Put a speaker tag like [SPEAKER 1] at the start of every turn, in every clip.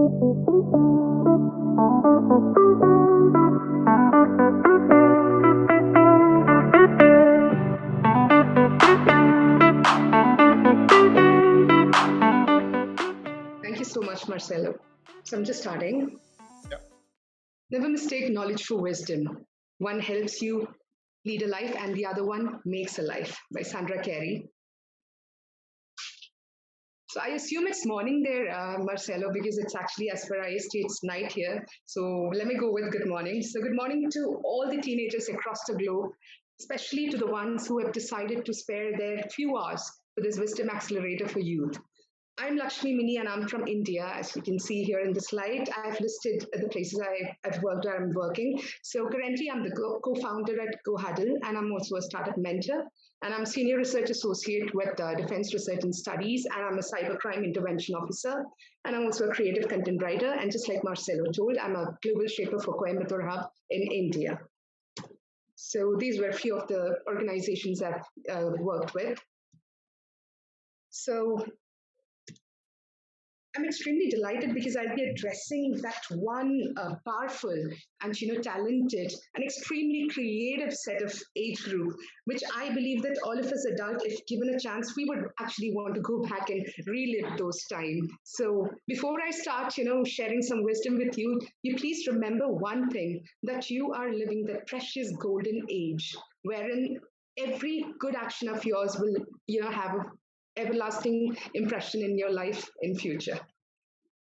[SPEAKER 1] Thank you so much, Marcelo. So I'm just starting.
[SPEAKER 2] Yeah.
[SPEAKER 1] Never mistake knowledge for wisdom. One helps you lead a life and the other one makes a life, by Sandra Carey. So I assume it's morning there, Marcelo, because it's actually, as per IST, it's night here. So let me go with good morning. So good morning to all the teenagers across the globe, especially to the ones who have decided to spare their few hours for this Wisdom Accelerator for youth. I'm Lakshmi Mini and I'm from India. As you can see here in the slide, I've listed the places I've worked where I'm working. So currently I'm the co-founder at Gohuddle and I'm also a startup mentor. And I'm Senior Research Associate with Defense Research and Studies, and I'm a Cybercrime Intervention Officer. And I'm also a creative content writer. And just like Marcelo told, I'm a global shaper for Coimbatore Hub in India. So these were a few of the organizations I've worked with. So I'm extremely delighted because I'll be addressing that one powerful and talented and extremely creative set of age group, which I believe that all of us adults, if given a chance, we would actually want to go back and relive those times. So before I start, sharing some wisdom with you, you please remember one thing, that you are living the precious golden age, wherein every good action of yours will, have a everlasting impression in your life in future.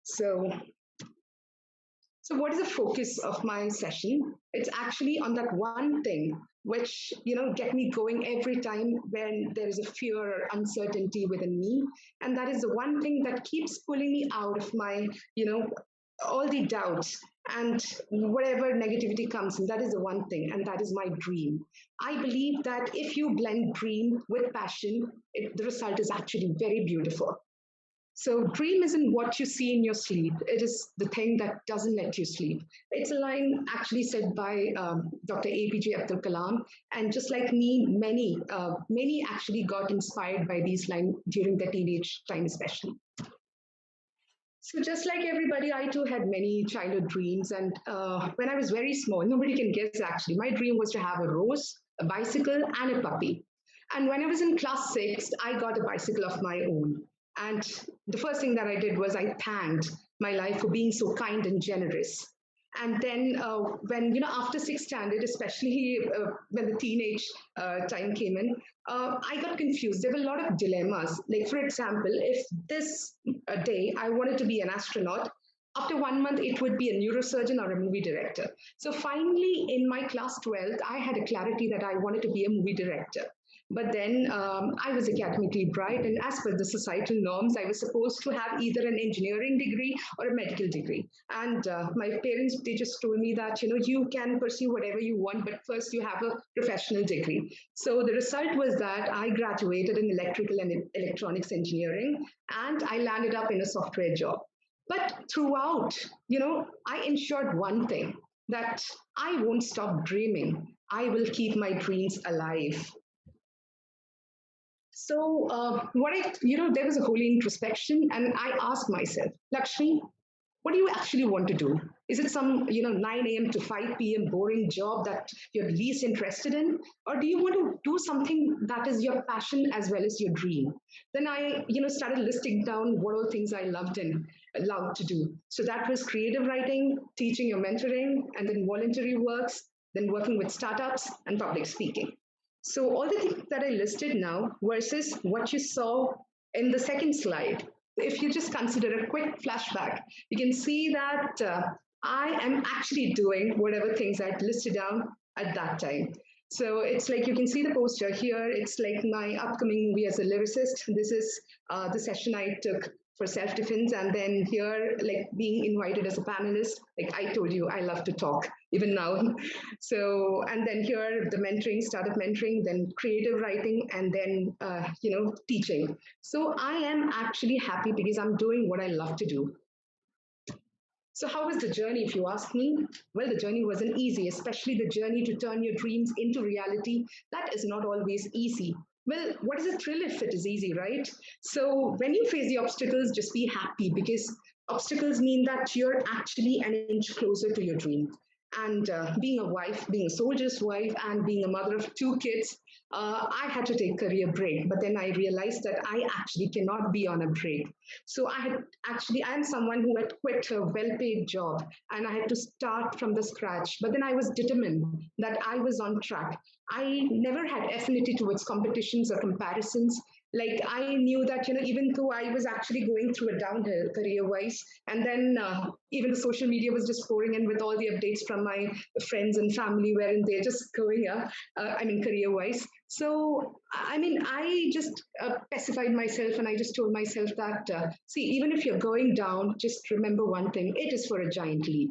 [SPEAKER 1] So what is the focus of my session? It's actually on that one thing which get me going every time when there is a fear or uncertainty within me, and that is the one thing that keeps pulling me out of my all the doubts and whatever negativity comes in. That is the one thing, and that is my dream. I believe that if you blend dream with passion, the result is actually very beautiful. So dream isn't what you see in your sleep. It is the thing that doesn't let you sleep. It's a line actually said by Dr. APJ Abdul Kalam. And just like me, many actually got inspired by these lines during their teenage time, especially. So just like everybody, I too had many childhood dreams. And when I was very small, nobody can guess actually, my dream was to have a rose, a bicycle, and a puppy. And when I was in class 6, I got a bicycle of my own. And the first thing that I did was I thanked my life for being so kind and generous. And then when, after 6th standard, especially when the teenage time came in, I got confused. There were a lot of dilemmas. Like, for example, if this day I wanted to be an astronaut, after 1 month, it would be a neurosurgeon or a movie director. So finally, in my class 12th, I had a clarity that I wanted to be a movie director. But then I was academically bright, and as per the societal norms, I was supposed to have either an engineering degree or a medical degree. And my parents, they just told me that, you can pursue whatever you want, but first you have a professional degree. So the result was that I graduated in electrical and electronics engineering, and I landed up in a software job. But throughout, I ensured one thing, that I won't stop dreaming. I will keep my dreams alive. So there was a holy introspection, and I asked myself, Lakshmi, what do you actually want to do? Is it some 9 a.m. to 5 p.m. boring job that you're least interested in, or do you want to do something that is your passion as well as your dream? Then I started listing down what all things I loved to do. So that was creative writing, teaching or mentoring, and then voluntary works, then working with startups and public speaking. So all the things that I listed now versus what you saw in the second slide, if you just consider a quick flashback, you can see that I am actually doing whatever things I'd listed down at that time. So it's like you can see the poster here. It's like my upcoming movie as a lyricist. This is the session I took for self-defense, and then here, like being invited as a panelist, like I told you, I love to talk even now. So, and then here the mentoring, startup mentoring, then creative writing, and then teaching. So I am actually happy because I'm doing what I love to do. So how was the journey, if you ask me? Well, the journey wasn't easy, especially the journey to turn your dreams into reality. That is not always easy. Well, what is a thrill if it is easy, right? So when you face the obstacles, just be happy, because Obstacles mean that you're actually an inch closer to your dream. And being a wife, being a soldier's wife, and being a mother of two kids, I had to take career break. But then I realized that I actually cannot be on a break. So I am someone who had quit a well-paid job, and I had to start from the scratch. But then I was determined that I was on track. I never had affinity towards competitions or comparisons. Like I knew that, even though I was actually going through a downhill career wise, and then even the social media was just pouring in with all the updates from my friends and family, wherein they're just going up, career wise. So, I just pacified myself and I just told myself that, see, even if you're going down, just remember one thing, it is for a giant leap.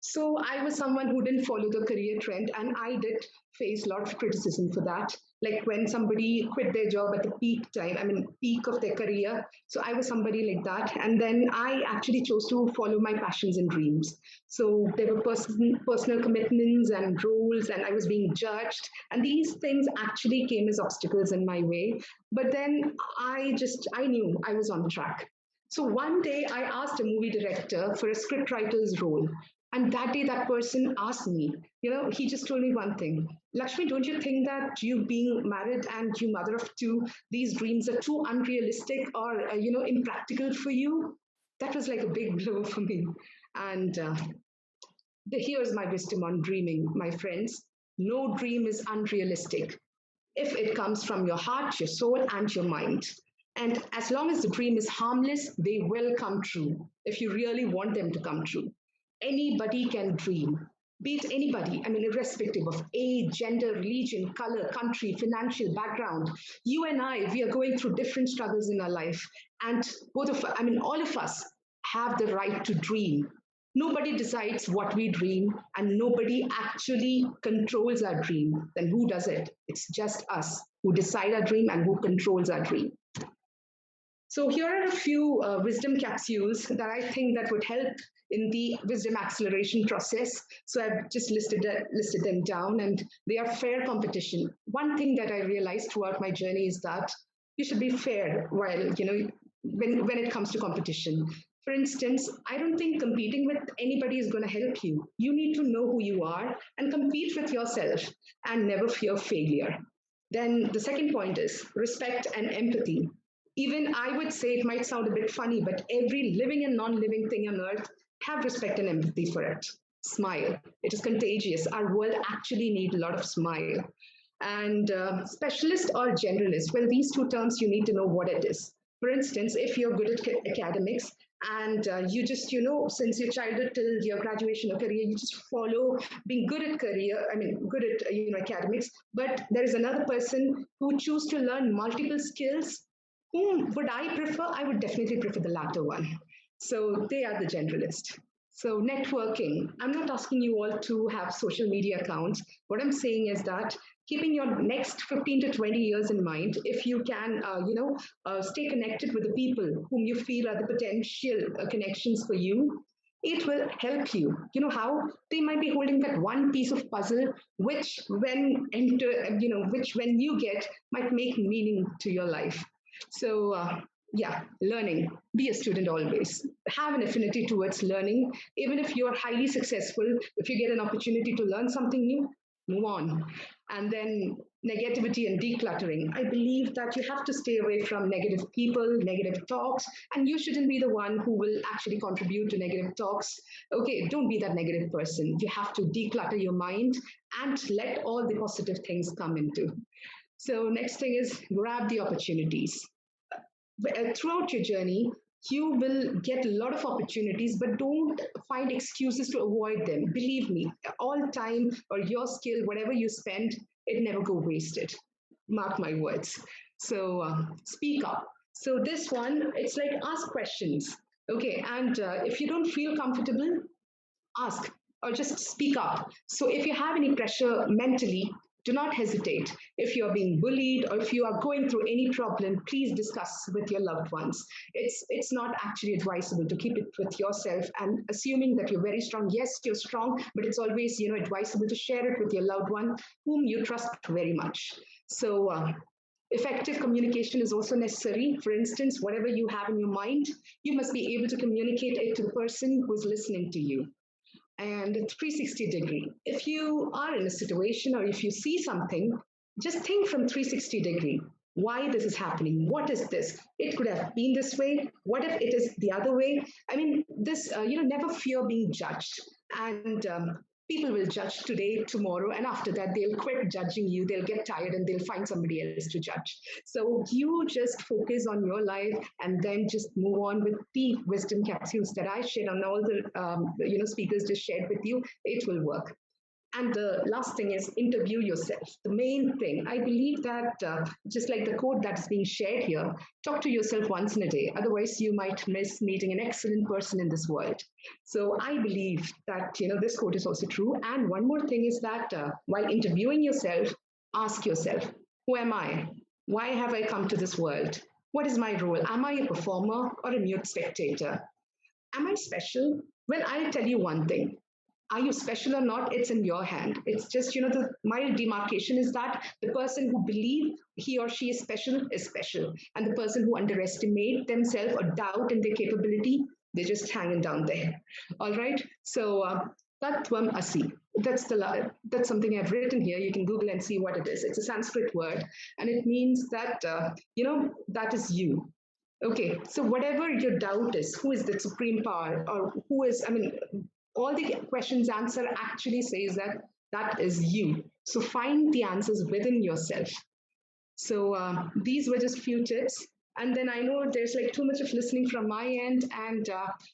[SPEAKER 1] So I was someone who didn't follow the career trend, and I did face a lot of criticism for that. Like when somebody quit their job at the peak time, peak of their career. So I was somebody like that. And then I actually chose to follow my passions and dreams. So there were personal commitments and roles, and I was being judged. And these things actually came as obstacles in my way. But then I knew I was on track. So one day I asked a movie director for a scriptwriter's role. And that day, that person asked me, he just told me one thing: Lakshmi, don't you think that you being married and you mother of two, these dreams are too unrealistic or, impractical for you? That was like a big blow for me. And here's my wisdom on dreaming, my friends. No dream is unrealistic if it comes from your heart, your soul, and your mind. And as long as the dream is harmless, they will come true if you really want them to come true. Anybody can dream, be it anybody, irrespective of age, gender, religion, color, country, financial background. You and I, we are going through different struggles in our life. And all of us have the right to dream. Nobody decides what we dream, and nobody actually controls our dream. Then who does it? It's just us who decide our dream and who controls our dream. So here are a few wisdom capsules that I think that would help in the wisdom acceleration process. So I've just listed them down, and they are fair competition. One thing that I realized throughout my journey is that you should be fair while, when it comes to competition. For instance, I don't think competing with anybody is going to help you. You need to know who you are and compete with yourself and never fear failure. Then the second point is respect and empathy. Even I would say it might sound a bit funny, but every living and non-living thing on earth have respect and empathy for it. Smile. It is contagious. Our world actually needs a lot of smile. And specialist or generalist, well, these two terms, you need to know what it is. For instance, if you're good at academics and you just, since your childhood till your graduation or career, you just follow being good at good at, academics. But there is another person who choose to learn multiple skills. Whom would I prefer? I would definitely prefer the latter one. So they are the generalist. So networking, I'm not asking you all to have social media accounts. What I'm saying is that keeping your next 15 to 20 years in mind, if you can, stay connected with the people whom you feel are the potential connections for you, it will help you. You know how they might be holding that one piece of puzzle, which when you get might make meaning to your life. So learning. Be a student always. Have an affinity towards learning. Even if you are highly successful, if you get an opportunity to learn something new, move on. And then negativity and decluttering. I believe that you have to stay away from negative people, negative talks, and you shouldn't be the one who will actually contribute to negative talks. Okay, don't be that negative person. You have to declutter your mind and let all the positive things come into. So next thing is grab the opportunities. Throughout your journey, you will get a lot of opportunities, but don't find excuses to avoid them. Believe me, all time or your skill, whatever you spend, it never go wasted. Mark my words. So speak up. So this one, it's like ask questions. Okay, and if you don't feel comfortable, ask or just speak up. So if you have any pressure mentally, do not hesitate. If you are being bullied or if you are going through any problem, please discuss with your loved ones. It's not actually advisable to keep it with yourself and assuming that you're very strong. Yes, you're strong, but it's always advisable to share it with your loved one whom you trust very much. So Effective communication is also necessary. For instance, whatever you have in your mind, you must be able to communicate it to the person who's listening to you. And 360-degree. If you are in a situation or if you see something, just think from 360-degree. Why this is happening? What is this? It could have been this way. What if it is the other way? I mean, this, never fear being judged. And people will judge today, tomorrow, and after that, they'll quit judging you. They'll get tired and they'll find somebody else to judge. So you just focus on your life and then just move on with the wisdom capsules that I shared on all the speakers just shared with you. It will work. And the last thing is interview yourself. The main thing, I believe that just like the quote that's being shared here, talk to yourself once in a day. Otherwise, you might miss meeting an excellent person in this world. So I believe that, this quote is also true. And one more thing is that while interviewing yourself, ask yourself, who am I? Why have I come to this world? What is my role? Am I a performer or a mute spectator? Am I special? Well, I'll tell you one thing. Are you special or not? It's in your hand. It's just, my demarcation is that the person who believes he or she is special, and the person who underestimate themselves or doubt in their capability, they're just hanging down there. All right. So Tattvam Asi. That's something I've written here. You can Google and see what it is. It's a Sanskrit word, and it means that that is you. Okay, so whatever your doubt is, who is the supreme power, or who is, all the questions answer actually says that that is you. So find the answers within yourself. So these were just few tips. And then I know there's like too much of listening from my end. And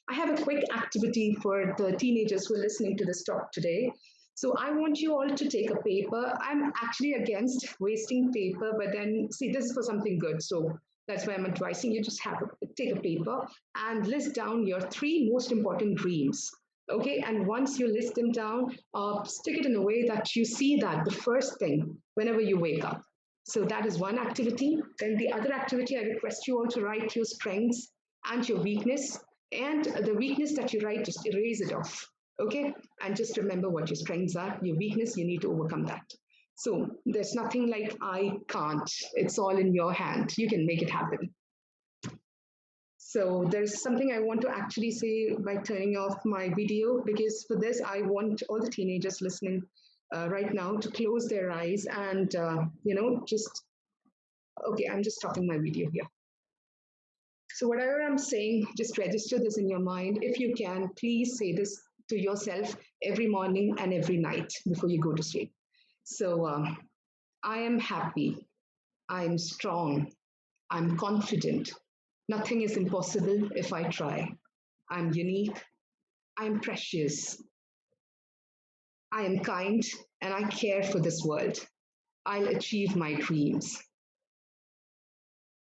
[SPEAKER 1] I have a quick activity for the teenagers who are listening to this talk today. So I want you all to take a paper. I'm actually against wasting paper, but then see, this is for something good. So that's why I'm advising you just take a paper and list down your 3 most important dreams. Okay, and once you list them down, stick it in a way that you see that the first thing whenever you wake up. So that is one activity. Then the other activity, I request you all to write your strengths and your weakness. And the weakness that you write, just erase it off. Okay, and just remember what your strengths are. Your weakness, you need to overcome that. So there's nothing like I can't. It's all in your hand. You can make it happen. So there's something I want to actually say by turning off my video, because for this, I want all the teenagers listening right now to close their eyes and, okay, I'm just stopping my video here. So whatever I'm saying, just register this in your mind. If you can, please say this to yourself every morning and every night before you go to sleep. So I am happy. I'm strong. I'm confident. Nothing is impossible if I try. I'm unique. I'm precious. I am kind and I care for this world. I'll achieve my dreams.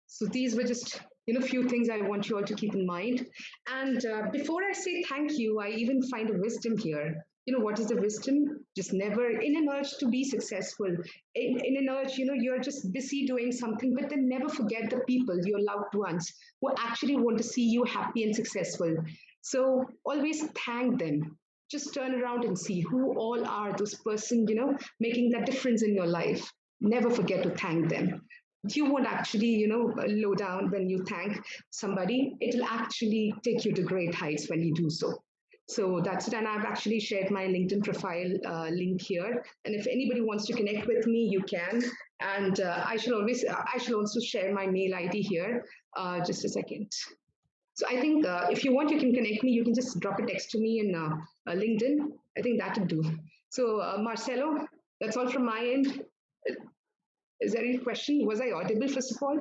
[SPEAKER 1] So these were just few things I want you all to keep in mind. And before I say thank you, I even find a wisdom here. What is the wisdom? Just never, in an urge to be successful, in an urge, you're just busy doing something, but then never forget the people, your loved ones, who actually want to see you happy and successful. So always thank them. Just turn around and see who all are those person, making that difference in your life. Never forget to thank them. You won't actually, low down when you thank somebody. It will actually take you to great heights when you do so. So that's it. And I've actually shared my LinkedIn profile link here. And if anybody wants to connect with me, you can. And I shall also share my mail ID here. Just a second. So I think if you want, you can connect me. You can just drop a text to me in LinkedIn. I think that would do. So Marcelo, that's all from my end. Is there any question? Was I audible, first of all?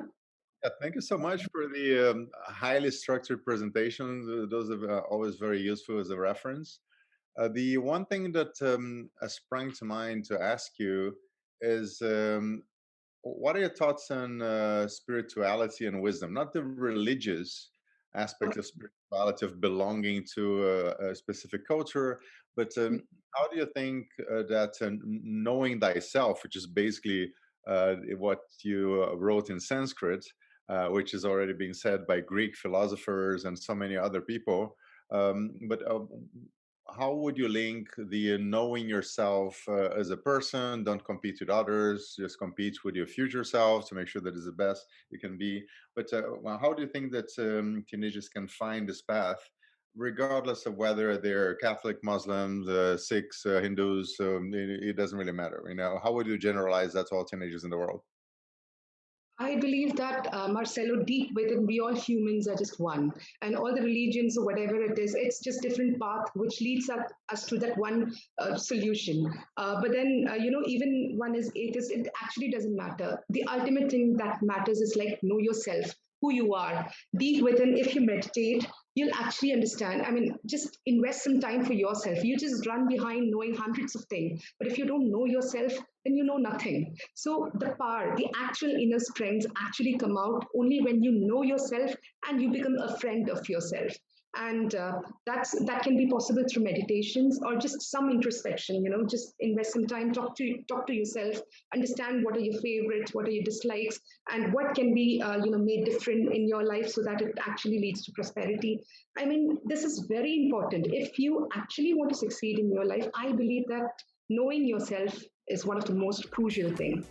[SPEAKER 2] Yeah, thank you so much for the highly structured presentation. Those are always very useful as a reference. The one thing that sprang to mind to ask you is, what are your thoughts on spirituality and wisdom? Not the religious aspect of spirituality, of belonging to a specific culture, but how do you think that knowing thyself, which is basically what you wrote in Sanskrit, which is already being said by Greek philosophers and so many other people. But how would you link the knowing yourself as a person? Don't compete with others, just compete with your future self to make sure that it's the best you can be. But well, how do you think that teenagers can find this path, regardless of whether they're Catholic, Muslims, Sikhs, Hindus? It doesn't really matter. How would you generalize that to all teenagers in the world?
[SPEAKER 1] I believe that, Marcelo, deep within, we all humans are just one. And all the religions or whatever it is, it's just different path which leads us to that one solution. But then, even one is atheist, it actually doesn't matter. The ultimate thing that matters is like know yourself, who you are. Deep within, if you meditate, you'll actually understand. I mean, just invest some time for yourself. You just run behind knowing hundreds of things. But if you don't know yourself, then you know nothing. So the power, the actual inner strengths actually come out only when you know yourself and you become a friend of yourself. And that can be possible through meditations or just some introspection. Just invest some time, talk to yourself, understand what are your favorites, what are your dislikes, and what can be made different in your life so that it actually leads to prosperity. I mean, this is very important. If you actually want to succeed in your life, I believe that knowing yourself is one of the most crucial things.